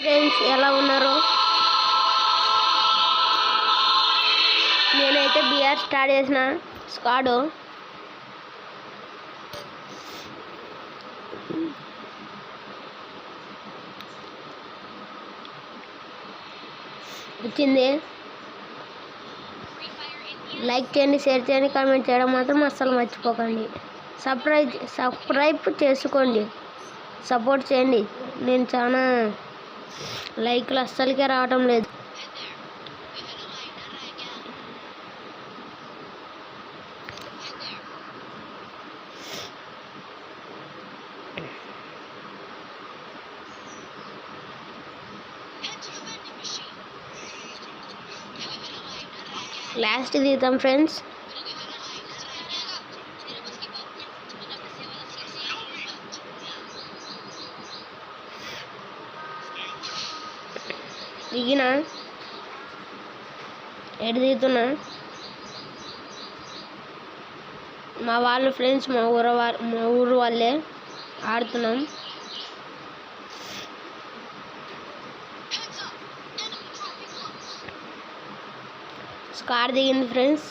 Friends ఎలా ఉన్నారు? నేనైతే బిఆర్ స్టార్ట్ చేసిన స్క్వాడ్ వచ్చింది. లైక్ చేయండి, షేర్ చేయండి, కామెంట్ చేయడం మాత్రం అస్సలు మర్చిపోకండి. సబ్స్క్రైబ్ చేసుకోండి, సపోర్ట్ చేయండి. నేను చాలా లైక్లు అస్సలకే రావటం లేదు. లాస్ట్ తీద్దాం ఫ్రెండ్స్. దిగినా ఎటు దిగుతున్నా మా వాళ్ళు ఫ్రెండ్స్, మా ఊరు వాళ్ళే ఆడుతున్నాం. స్కాడ్ దిగింది ఫ్రెండ్స్,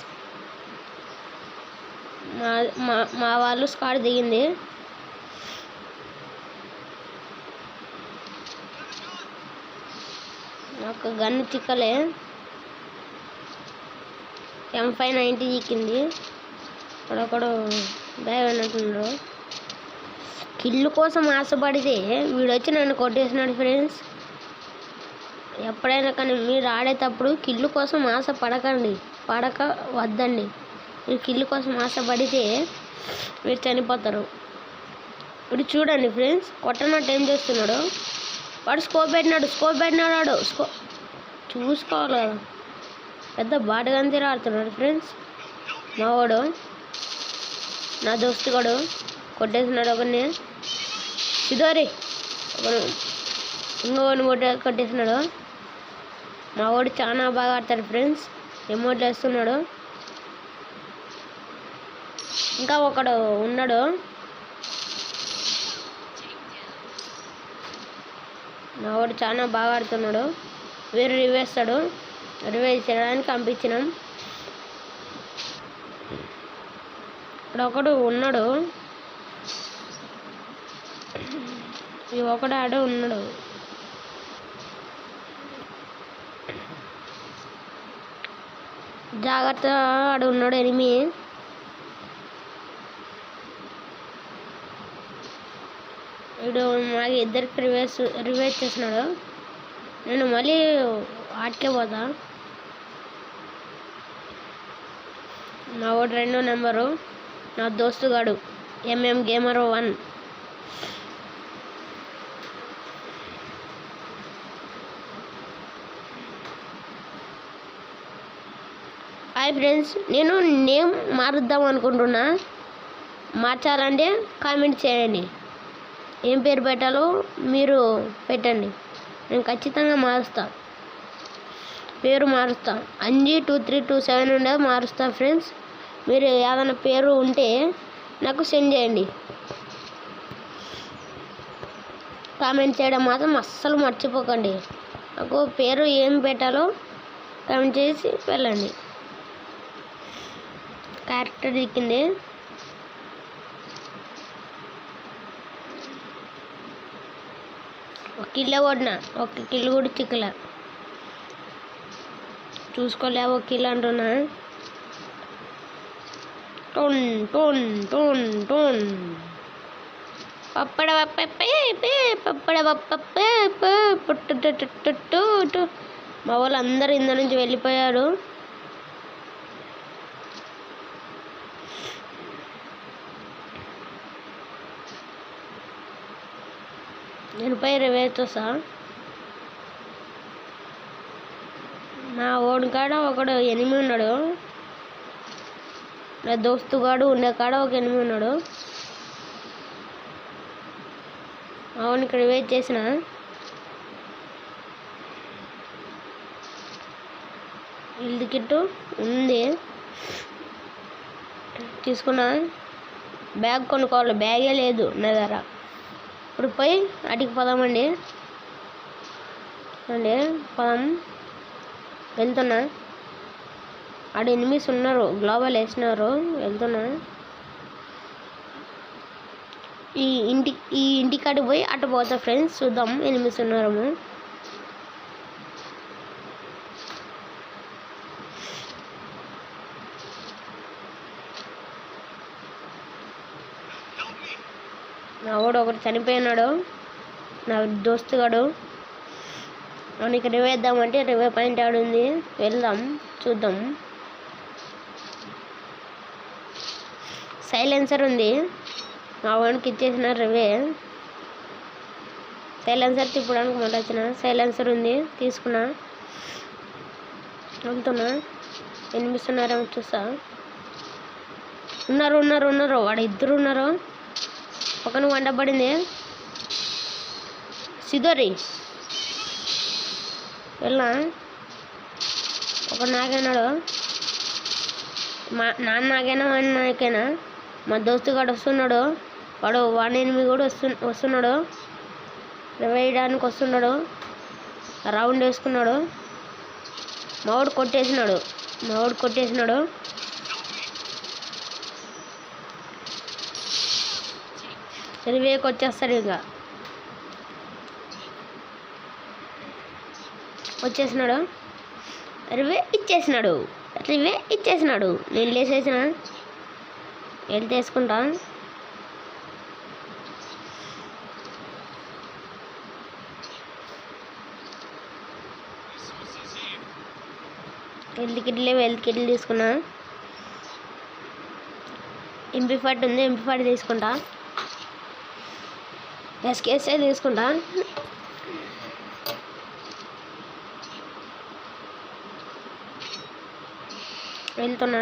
మా వాళ్ళు స్కాడ్ దిగింది. ఒక గన్ను చిక్కలే, M590 చిక్కింది. అక్కడొకడు భయపడినట్టున్నాడు. కిల్లు కోసం ఆశపడితే వీడొచ్చి నన్ను కొట్టేసినాడు ఫ్రెండ్స్. ఎప్పుడైనా కానీ మీరు ఆడేటప్పుడు కిల్లు కోసం ఆశ వద్దండి. మీరు కిల్లు కోసం ఆశపడితే మీరు చనిపోతారు. ఇప్పుడు చూడండి ఫ్రెండ్స్, కొట్టనట్టు ఏం చేస్తున్నాడు వాడు. స్కోప్ పెట్టినాడు వాడు. చూసుకోవాలి కదా, పెద్ద బాటగంతీర ఆడుతున్నాడు ఫ్రెండ్స్. మావాడు నా దోస్తుగాడు కొట్టేసినాడు ఒకరిని. సిదోరి ఇంకోని కొట్టేసినాడు. మావాడు చాలా బాగా ఆడతాడు ఫ్రెండ్స్, ఎమోట్లు వేస్తున్నాడు. ఇంకా ఒకడు ఉన్నాడు, మావాడు చాలా బాగా ఆడుతున్నాడు. వేరు రివేస్తాడు, రివేజ్ చేయడానికి పంపించినాం. ఇక్కడ ఒకడు ఉన్నాడు, ఈ ఒకడు ఆడే ఉన్నాడు. జాగ్రత్త, ఆడు ఉన్నాడు ఎనిమి. వీడు మాకు ఇద్దరికి రివేజ్ చేసినాడు. నేను మళ్ళీ ఆటకే పోతా. నా వాడు 2వ నెంబరు, నా దోస్తుగాడు MM-Gamer1. హాయ్ ఫ్రెండ్స్, నేను నేమ్ మారుద్దాం అనుకుంటున్నా. మార్చాలంటే కామెంట్ చేయండి. ఏం పేరు పెట్టాలో మీరు పెట్టండి, నేను ఖచ్చితంగా మారుస్తా. పేరు మారుస్తా, 52327 ఉండే మారుస్తా ఫ్రెండ్స్. మీరు ఏదైనా పేరు ఉంటే నాకు సెండ్ చేయండి. కామెంట్ చేయడం మాత్రం అస్సలు మర్చిపోకండి. నాకు పేరు ఏం పెట్టాలో కామెంట్ చేసి వెళ్ళండి. క్యారెక్టర్ దిక్కింది. ఒక కిల్లో కొట్టినా, ఒక కిల్లు కూడా చిక్కలే. చూసుకోలే, ఒక కిల్ అంటున్నా. టోన్ టోన్ టోన్ టోన్ పప్పడ పుట్టు. మా వాళ్ళు అందరూ ఇంద నుంచి వెళ్ళిపోయారు. నేను పై రివేస్తా. నా ఓడి కాడ ఒకడు ఎనిమి ఉన్నాడు, నా దోస్తుగాడు ఉండే కాడ ఒక ఎనిమి ఉన్నాడు. అవును, ఇక్కడ రివేజ్ చేసిన. ఇల్లు కిట్టు ఉంది, తీసుకున్నా. బ్యాగ్ కొనుక్కోవాలి, బ్యాగే లేదు నా దగ్గర. ఇప్పుడు పోయి అడిగి పోదామండి. అండి పదం వెళ్తున్నా. ఆడ ఎనిమిస్ ఉన్నారు, గ్లోబల్ వేసినారు. వెళ్తున్నా. ఈ ఇంటికాడికి పోయి అటు పోతా ఫ్రెండ్స్. చూద్దాం ఎనిమిస్ ఉన్నారేమో. నా వాడు ఒకటి చనిపోయినాడు, నా దోస్తుగాడు. మనకి రివే ఇద్దామంటే రివే పాయింట్ ఆడుంది. వెళ్దాం, చూద్దాం. సైలెన్సర్ ఉంది, మా వాడికి ఇచ్చేసిన రివే. సైలెన్సర్ తిప్పడానికి మళ్ళీ వచ్చిన. సైలెన్సర్ ఉంది, తీసుకున్నా. వెళ్తున్నా. వినిపిస్తున్నారేమో చూస్తా. ఉన్నారు వాడు ఇద్దరు ఉన్నారు. ఒకను వంట పడింది. సిదోరి వెళ్ళా. ఒక నాగైనాడు. నాన్న నాగైనా వాడిని నాకైనా. మా దోస్తుగాడు వస్తున్నాడు. వాడి ఎనిమిది కూడా వస్తున్నాడు. వేయడానికి వస్తున్నాడు. రౌండ్ వేసుకున్నాడు. మావాడు కొట్టేసినాడు. రివేకి వచ్చేస్తాడు. ఇంకా వచ్చేసినాడు. రివే ఇచ్చేసినాడు. నేను లేసేసిన. వెళ్తే వేసుకుంటా. హెల్త్ కిట్లు తీసుకున్నా. MP40 ఉంది, MP40 తీసుకుంటా. SKS తీసుకుంటా. వెళ్తున్నా.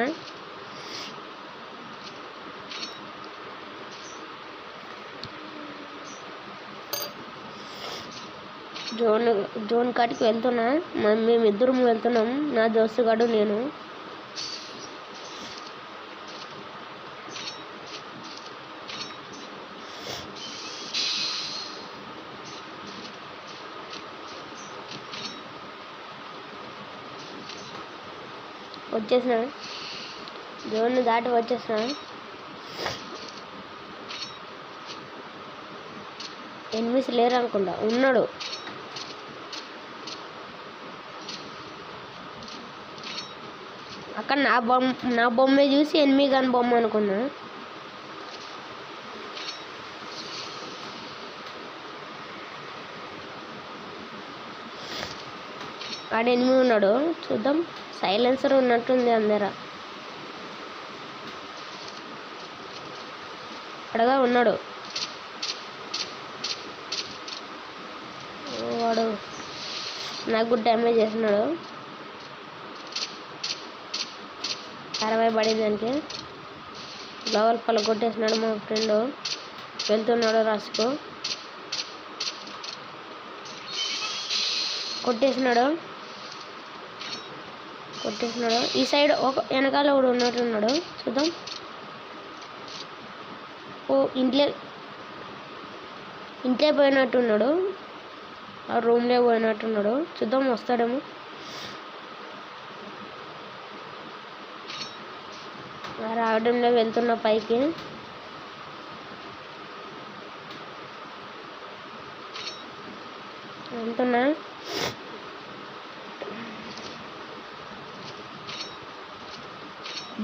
జోన్ కాటికి వెళ్తున్నా. మేమిద్దరం వెళ్తున్నాం, నా దోస్తుగాడు నేను. వచ్చేసిన. జోన్ దాటి వచ్చేసిన. ఎనిమిస్ లేరు అనుకుంటా. ఉన్నాడు. అక్కడ నా బొమ్మే చూసి ఎనిమిది కాని బొమ్మ అనుకున్నా. ఆడ ఎనిమిది ఉన్నాడు. చూద్దాం. సైలెన్సర్ ఉన్నట్టుంది అందర. అడగా ఉన్నాడు వాడు. నాకు కూడా డ్యామేజ్ చేస్తున్నాడు. 60 పడింది దానికి. గ్లోబల్ పళ్ళ కొట్టేసినాడు మా ఫ్రెండ్. వెళ్తున్నాడు రాసుకు. కొట్టేసినాడు. ఈ సైడ్ ఒక వెనకాల కూడా ఉన్నట్టున్నాడు. చూద్దాం. ఓ ఇంట్లో పోయినట్టున్నాడు. ఆ రూమ్లో పోయినట్టున్నాడు. చూద్దాం వస్తాడేమో. రావడంలో వెళ్తున్నా పైకి. వెళ్తున్నా.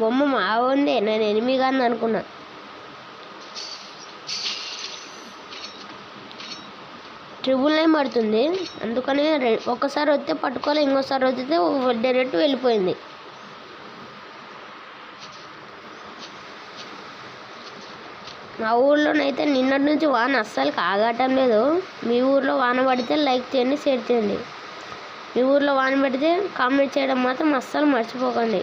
బొమ్మ మా ఉందే, నేను ఎనిమిది కాదు అనుకున్నా. ట్రిబుల్ 9 పడుతుంది. అందుకనే ఒక్కసారి వస్తే పట్టుకోవాలి, ఇంకోసారి వస్తే డైరెక్ట్ వెళ్ళిపోయింది. మా ఊర్లోనైతే నిన్నటి నుంచి వాన అస్సలు ఆగటం లేదు. మీ ఊర్లో వాన పడితే లైక్ చేయండి, షేర్ చేయండి. మీ ఊర్లో వాన పడితే కామెంట్ చేయడం మాత్రం అస్సలు మర్చిపోకండి.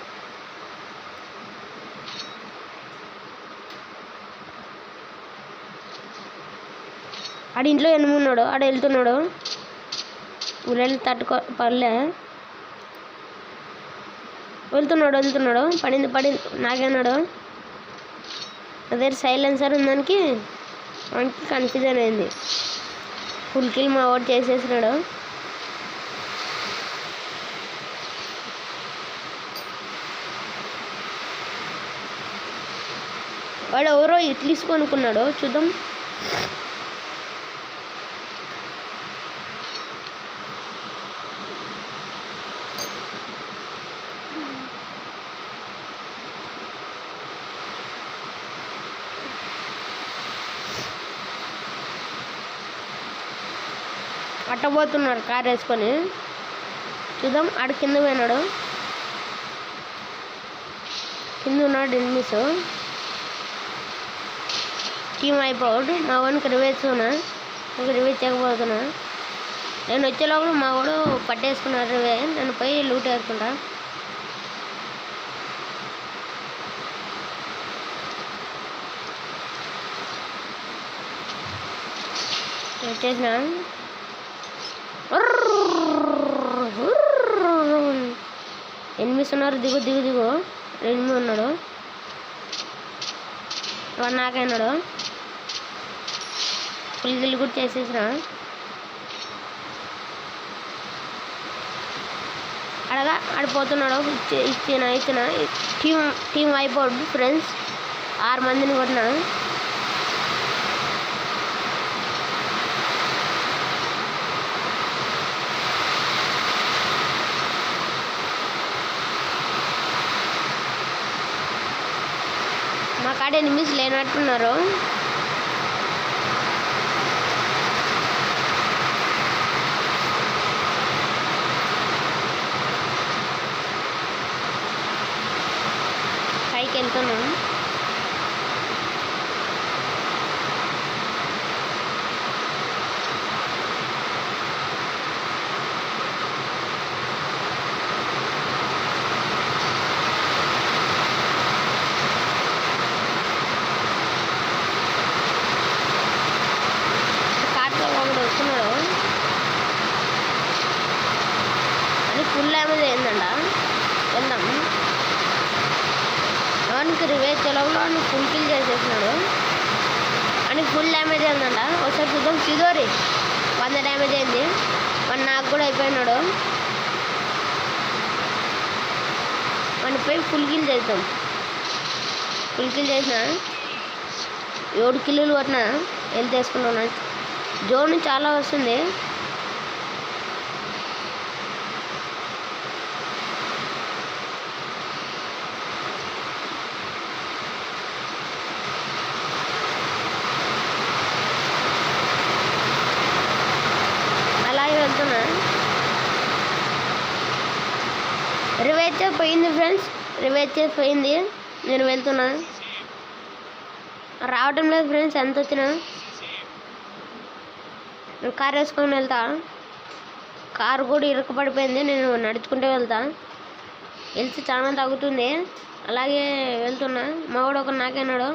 ఆడ ఇంట్లో ఎనుమున్నాడు. ఆడ వెళ్తున్నాడు. ఊళ్ళో పడలే. వెళ్తున్నాడు. పడింది నాకేనాడు. అదే సైలెన్సర్ ఉందానికి వానికి కన్ఫ్యూజన్ అయింది. ఫుల్ కిల్ మా వాడు చేసేసినాడు. వాడు ఎవరో ఇడ్లీస్ కొనుక్కున్నాడు, చూద్దాం. అట్టబోతున్నాడు కార్ వేసుకొని, చూద్దాం. ఆడు కింద పోయినాడు, కింద ఉన్నాడు ఎనిమిస్. టీమ్ అయిపోయాడు. మా వాడికి రివేస్తున్నా, ఇంకా రివేజ్ చేయకపోతున్నా. నేను వచ్చే లోపల మా వాడు పట్టేసుకున్నాడు రివే. నేను పోయి లూట్ వేసుకుంటా. వచ్చేసిన ఎనిమిస్ ఉన్నారు. దిగు దిగు దిగు. ఎనిమిది ఉన్నాడు, వాడు నాకైనాడు. ఫుల్ గిల్ కూడా చేసేసిన. అడగా ఆడిపోతున్నాడు. ఇచ్చిన టీం అయిపోడు ఫ్రెండ్స్. 6 మందిని కొట్టినా. మా కాడ ఎనిమిస్ లేనట్టున్నారు. పైకి వెళ్తున్నాం. ఫుల్ డ్యామేజ్ అయిందంట. వెళ్దాం. వానికి రివేజ్ లోపల ఫుల్ కిల్ చేసేసినాడు. అని ఫుల్ డ్యామేజ్ అయిందంట. ఒకసారి చూద్దాం. చిదోరి 100 డ్యామేజ్ అయింది. వాడు నాకు కూడా అయిపోయినాడు. వాడిని పోయి ఫుల్ కిల్ చేద్దాం. ఫుల్ కిల్ చేసిన 7 కిల్లులు కొట్టినా. హెల్త్ వేసుకుంటున్నాను. జోన్ చాలా వస్తుంది. వెళ్తున్నా. రివేజ్ పోయింది ఫ్రెండ్స్, రివేజ్ పోయింది. నేను వెళ్తున్నా. రావటం లేదు ఫ్రెండ్స్. ఎంత వచ్చినా నేను కార్ వేసుకొని వెళ్తా. కారు కూడా ఇరుక్కుపడిపోయింది. నేను నడుచుకుంటూ వెళ్తా. వెళ్తే చాలా తగ్గుతుంది. అలాగే వెళ్తున్నా. మా వాడు ఒక నాకైనాడు.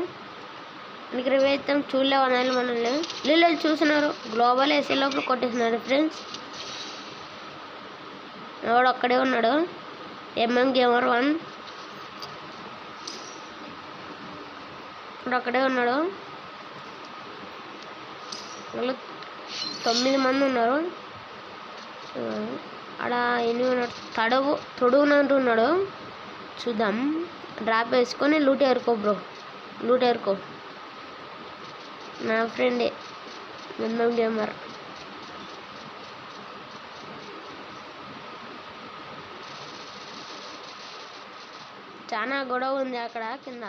మనకి రివేజ్ చూడలేవు అనాలి మనల్ని. వీళ్ళు చూసినారు. గ్లోబల్ వేసే లోపల కొట్టేసినారు ఫ్రెండ్స్. వాడు అక్కడే ఉన్నాడు. MM Gamer 1 వాడు అక్కడే ఉన్నాడు. వాళ్ళు 9 మంది ఉన్నారు. ఆడ 8 ఉన్నాడు. తొడుగునంటున్నాడు. చూద్దాం. డ్రాప్ వేసుకొని లూట్ ఏరుకో బ్రో. లూట్ ఏరుకో. నా ఫ్రెండే MM Gamer. చాలా గొడవ ఉంది అక్కడ కింద.